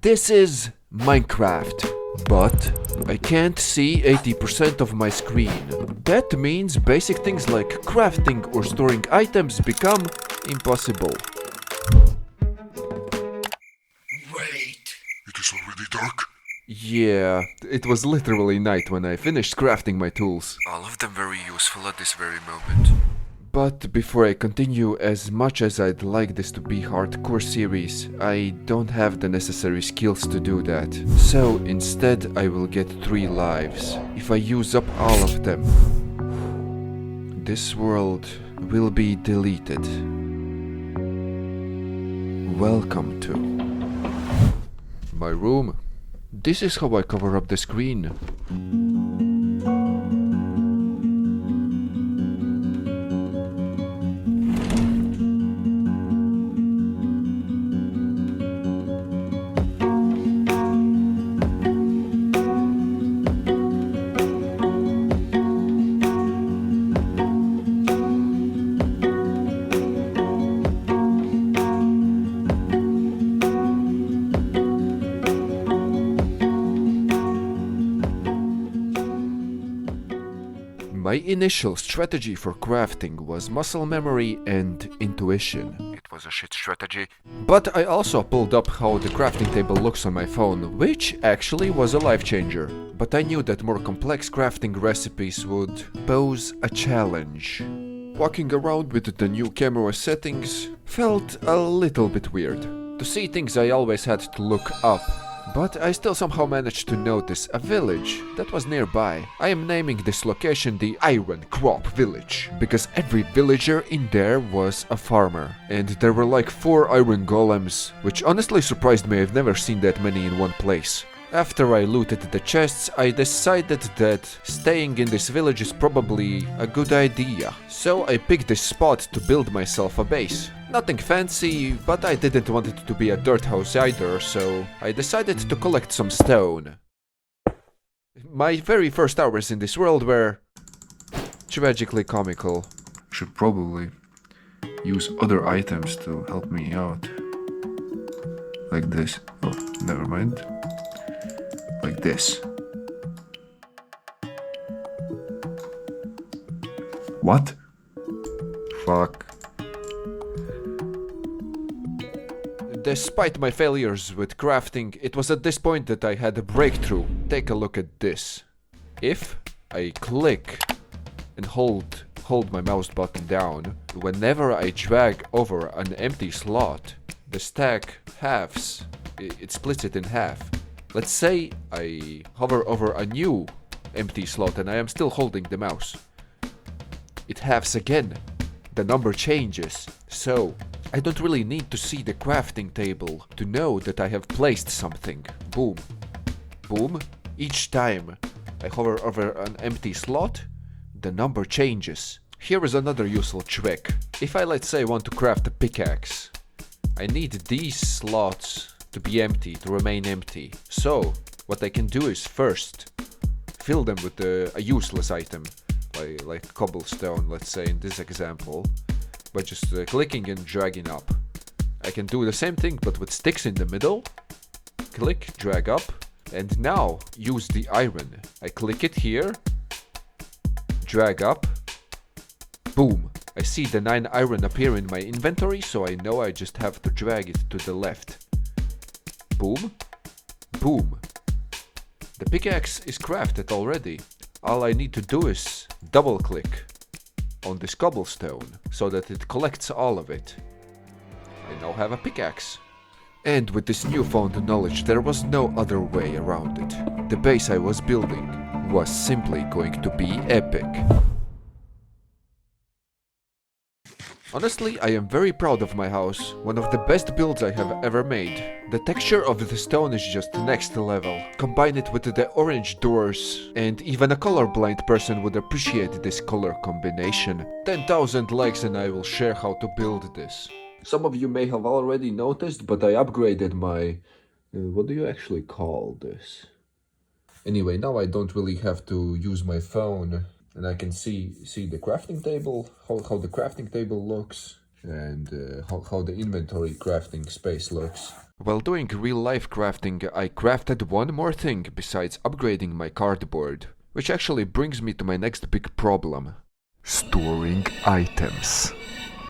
This is Minecraft, but I can't see 80% of my screen. That means basic things like crafting or storing items become impossible. Wait! It is already dark? Yeah, it was literally night when I finished crafting my tools. All of them very useful at this very moment. But before I continue, as much as I'd like this to be hardcore series, I don't have the necessary skills to do that. So instead I will get 3 lives. If I use up all of them, this world will be deleted. Welcome to my room. This is how I cover up the screen. My initial strategy for crafting was muscle memory and intuition. It was a shit strategy. But I also pulled up how the crafting table looks on my phone, which actually was a life changer. But I knew that more complex crafting recipes would pose a challenge. Walking around with the new camera settings felt a little bit weird. To see things I always had to look up. But I still somehow managed to notice a village that was nearby. I am naming this location the Iron Crop Village, because every villager in there was a farmer. And there were like 4 iron golems, which honestly surprised me. I've never seen that many in one place. After I looted the chests, I decided that staying in this village is probably a good idea. So I picked this spot to build myself a base. Nothing fancy, but I didn't want it to be a dirt house either, so I decided to collect some stone. My very first hours in this world were tragically comical. Should probably use other items to help me out. Like this. Oh, never mind. Like this. What? Fuck. Despite my failures with crafting, it was at this point that I had a breakthrough. Take a look at this. If I click and hold my mouse button down, whenever I drag over an empty slot, the stack halves. It splits it in half. Let's say I hover over a new empty slot and I am still holding the mouse. It halves again. The number changes. So I don't really need to see the crafting table to know that I have placed something. Boom. Boom. Each time I hover over an empty slot, the number changes. Here is another useful trick. If I, let's say, want to craft a pickaxe, I need these slots to be empty, to remain empty. So what I can do is first fill them with a useless item, like cobblestone, let's say in this example, by just clicking and dragging up. I can do the same thing but with sticks in the middle. Click, drag up, and now use the iron. I click it here, drag up, boom. I see the 9 iron appear in my inventory, so I know I just have to drag it to the left. Boom, boom. The pickaxe is crafted already. All I need to do is double click on this cobblestone so that it collects all of it. I now have a pickaxe. And with this newfound knowledge, there was no other way around it. The base I was building was simply going to be epic. Honestly, I am very proud of my house, one of the best builds I have ever made. The texture of the stone is just next level. Combine it with the orange doors, and even a colorblind person would appreciate this color combination. 10,000 likes and I will share how to build this. Some of you may have already noticed, but I upgraded my... what do you actually call this? Anyway, now I don't really have to use my phone. And I can see the crafting table, how the crafting table looks, and how the inventory crafting space looks. While doing real-life crafting, I crafted one more thing besides upgrading my cardboard, which actually brings me to my next big problem. Storing items.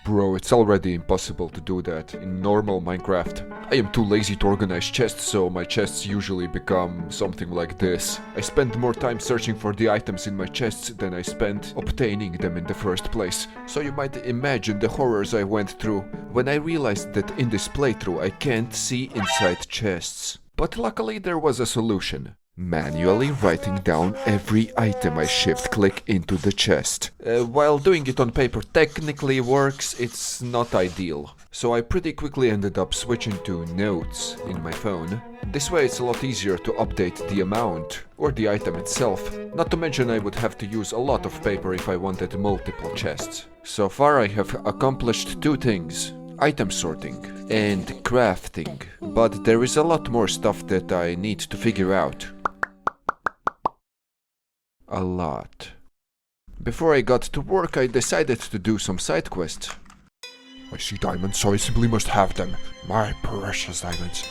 Bro, it's already impossible to do that in normal Minecraft. I am too lazy to organize chests, so my chests usually become something like this. I spend more time searching for the items in my chests than I spent obtaining them in the first place. So you might imagine the horrors I went through when I realized that in this playthrough I can't see inside chests. But luckily there was a solution. Manually writing down every item I shift-click into the chest. While doing it on paper technically works, it's not ideal. So I pretty quickly ended up switching to notes in my phone. This way it's a lot easier to update the amount, or the item itself. Not to mention I would have to use a lot of paper if I wanted multiple chests. So far I have accomplished two things. Item sorting and crafting. But there is a lot more stuff that I need to figure out. A lot. Before I got to work, I decided to do some side quests. I see diamonds, so I simply must have them. My precious diamonds.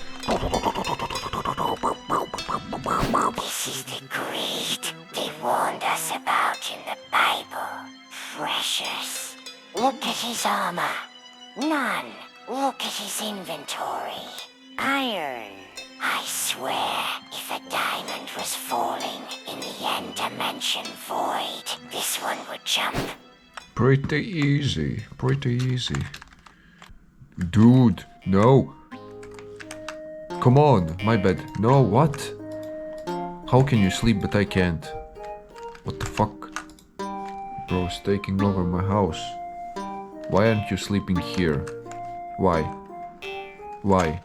This is the greed they warned us about in the Bible. Precious. Look at his armor. None. Look at his inventory. Iron. I swear, if a diamond was falling in the end dimension void, this one would jump. Pretty easy, pretty easy. Dude, no. Come on, my bed. No, what? How can you sleep but I can't? What the fuck? Bro's taking over my house. Why aren't you sleeping here? Why? Why?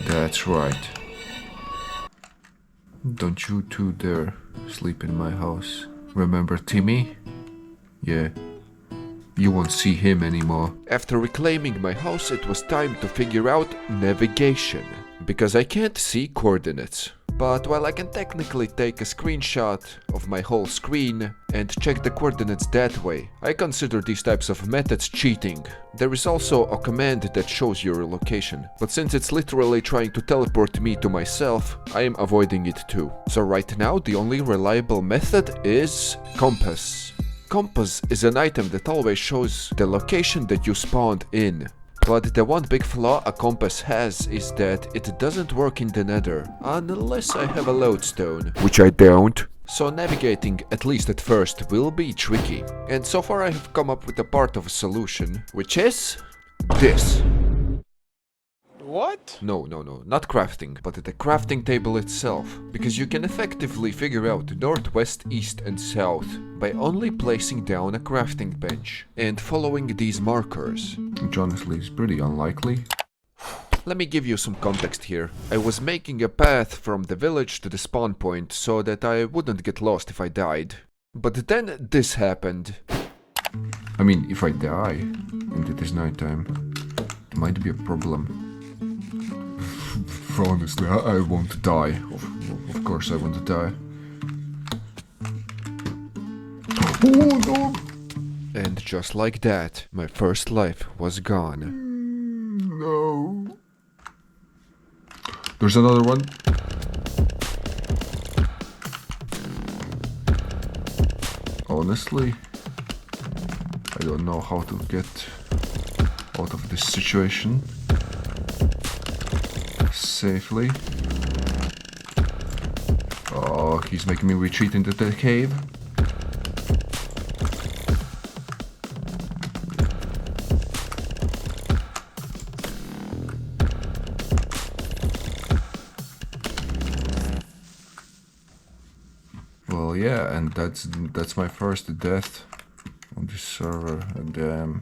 That's right. Don't you two dare sleep in my house. Remember Timmy? Yeah. You won't see him anymore. After reclaiming my house, it was time to figure out navigation, because I can't see coordinates. But while I can technically take a screenshot of my whole screen and check the coordinates that way, I consider these types of methods cheating. There is also a command that shows your location, but since it's literally trying to teleport me to myself, I am avoiding it too. So right now the only reliable method is compass. Compass is an item that always shows the location that you spawned in. But the one big flaw a compass has is that it doesn't work in the nether, unless I have a lodestone, which I don't. So navigating, at least at first, will be tricky. And so far I have come up with a part of a solution, which is this. What? No, not crafting, but the crafting table itself. Because you can effectively figure out north, west, east and south by only placing down a crafting bench and following these markers. Which honestly is pretty unlikely. Let me give you some context here. I was making a path from the village to the spawn point so that I wouldn't get lost if I died. But then this happened. I mean, if I die and it is nighttime, it might be a problem. Honestly, I won't die. Of course I won't die. Oh no! And just like that, my first life was gone. No. There's another one. Honestly, I don't know how to get out of this situation safely. Oh, he's making me retreat into the cave. Well, yeah, and that's my first death on this server, and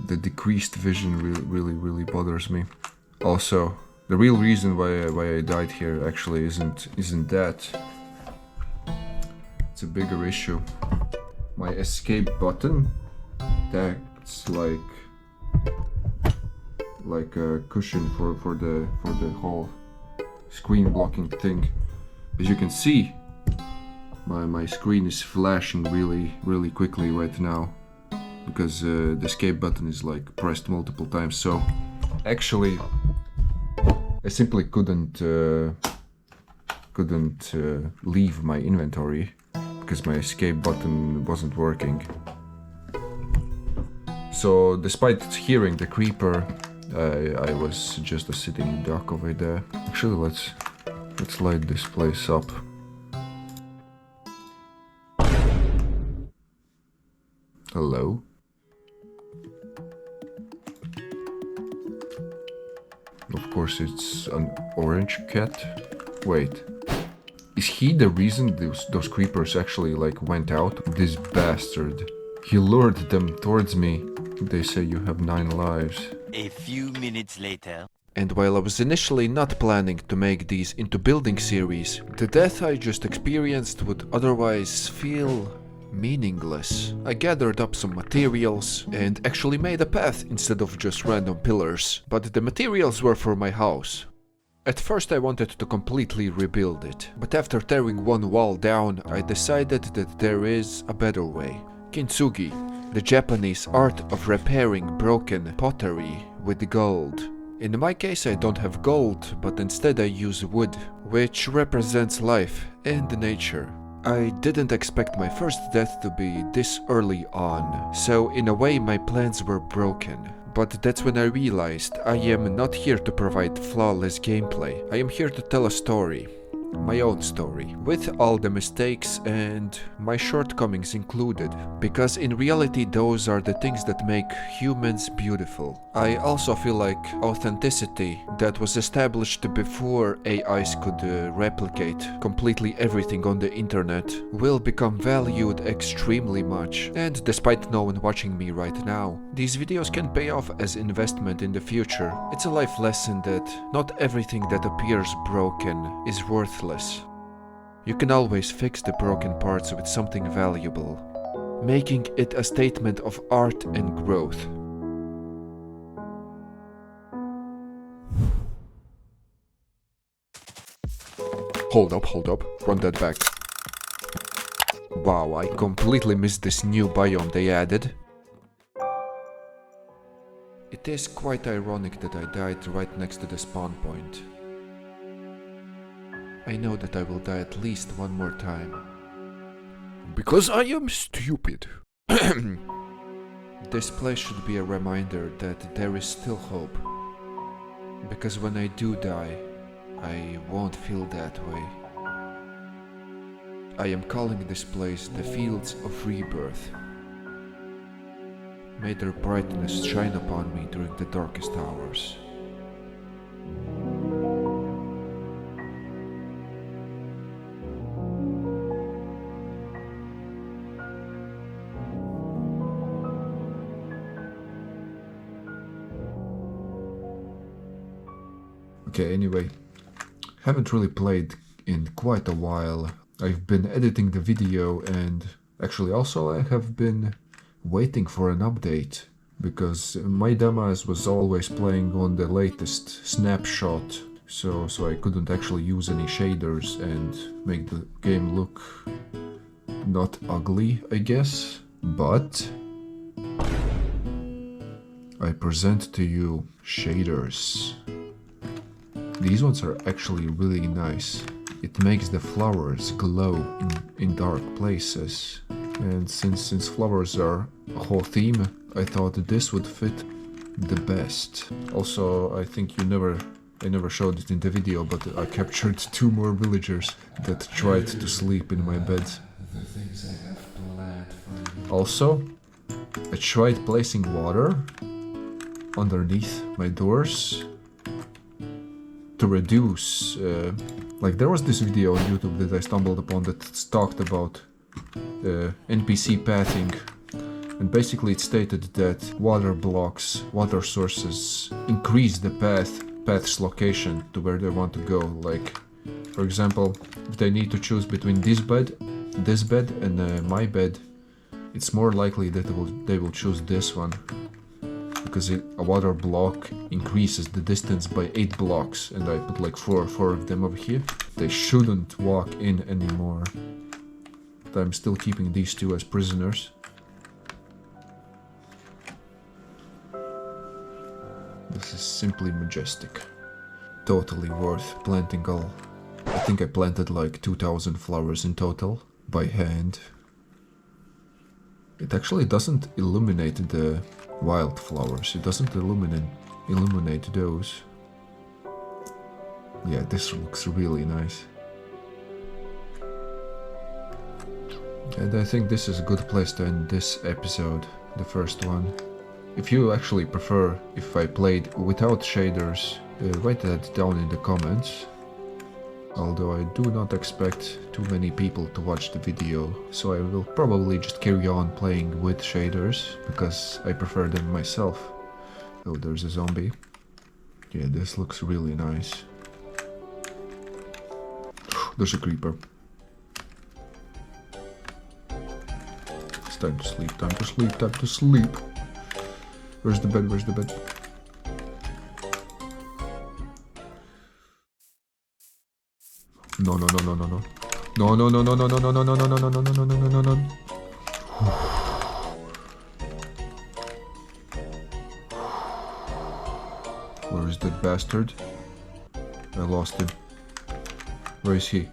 the decreased vision really bothers me. Also, the real reason why I died here actually isn't that. It's a bigger issue. My escape button, that's like a cushion for the whole screen blocking thing. As you can see, my screen is flashing really quickly right now because the escape button is like pressed multiple times. So Actually, I simply couldn't leave my inventory because my escape button wasn't working. So despite hearing the creeper, I was just a sitting duck over there. Actually, let's light this place up. Hello? Of course, it's an orange cat. Wait, is he the reason those creepers actually like went out? This bastard. He lured them towards me. They say you have 9 lives. A few minutes later. And while I was initially not planning to make these into building series, the death I just experienced would otherwise feel meaningless. I gathered up some materials and actually made a path instead of just random pillars, but the materials were for my house. At first I wanted to completely rebuild it, but after tearing one wall down, I decided that there is a better way. Kintsugi, the Japanese art of repairing broken pottery with gold. In my case I don't have gold, but instead I use wood, which represents life and nature. I didn't expect my first death to be this early on, so in a way my plans were broken. But that's when I realized I am not here to provide flawless gameplay. I am here to tell a story. My own story, with all the mistakes and my shortcomings included, because in reality those are the things that make humans beautiful. I also feel like authenticity that was established before AIs could replicate completely everything on the internet will become valued extremely much. And despite no one watching me right now, these videos can pay off as investment in the future. It's a life lesson that not everything that appears broken is worthless. You can always fix the broken parts with something valuable, making it a statement of art and growth. Hold up, run that back. Wow, I completely missed this new biome they added. It is quite ironic that I died right next to the spawn point. I know that I will die at least one more time. Because I am stupid. This place should be a reminder that there is still hope. Because when I do die, I won't feel that way. I am calling this place the Fields of Rebirth. May their brightness shine upon me during the darkest hours. Okay, anyway, haven't really played in quite a while. I've been editing the video and actually also I have been waiting for an update because my Damas was always playing on the latest snapshot, so I couldn't actually use any shaders and make the game look not ugly, I guess. But I present to you shaders. These ones are actually really nice. It makes the flowers glow in dark places. And since flowers are a whole theme, I thought that this would fit the best. Also, I think I never showed it in the video, but I captured 2 more villagers that tried to sleep in my bed. The things I have planned for you. Also, I tried placing water underneath my doors to reduce, like there was this video on YouTube that I stumbled upon that talked about NPC pathing, and basically it stated that water blocks, water sources increase the path's location to where they want to go. Like, for example, if they need to choose between this bed and my bed, it's more likely that they will choose this one, because a water block increases the distance by 8 blocks, and I put like four of them over here. They shouldn't walk in anymore. But I'm still keeping these 2 as prisoners. The This is simply majestic. Totally worth planting all. I think I planted like 2000 flowers in total by hand. It actually doesn't illuminate the wildflowers. It doesn't illuminate those. Yeah, this looks really nice. And I think this is a good place to end this episode, the first one. If you actually prefer if I played without shaders, write that down in the comments. Although I do not expect too many people to watch the video, so I will probably just carry on playing with shaders, because I prefer them myself. Oh, there's a zombie. Yeah, this looks really nice. There's a creeper. It's time to sleep, time to sleep, time to sleep. Where's the bed, where's the bed? No, no, no, no, no, no. No, no, no, no, no, no, no, no, no, no, no, no, no, no, no, no, no, no. Where is that bastard? I lost him. Where is he?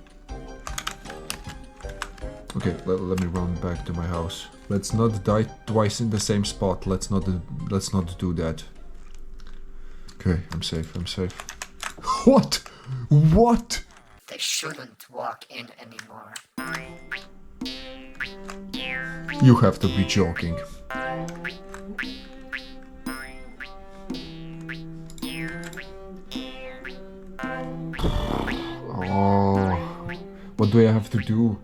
Okay, let me run back to my house. Let's not die twice in the same spot. Let's not do that. Okay, I'm safe, I'm safe. What? What? They shouldn't walk in anymore. You have to be joking. Oh, what do I have to do?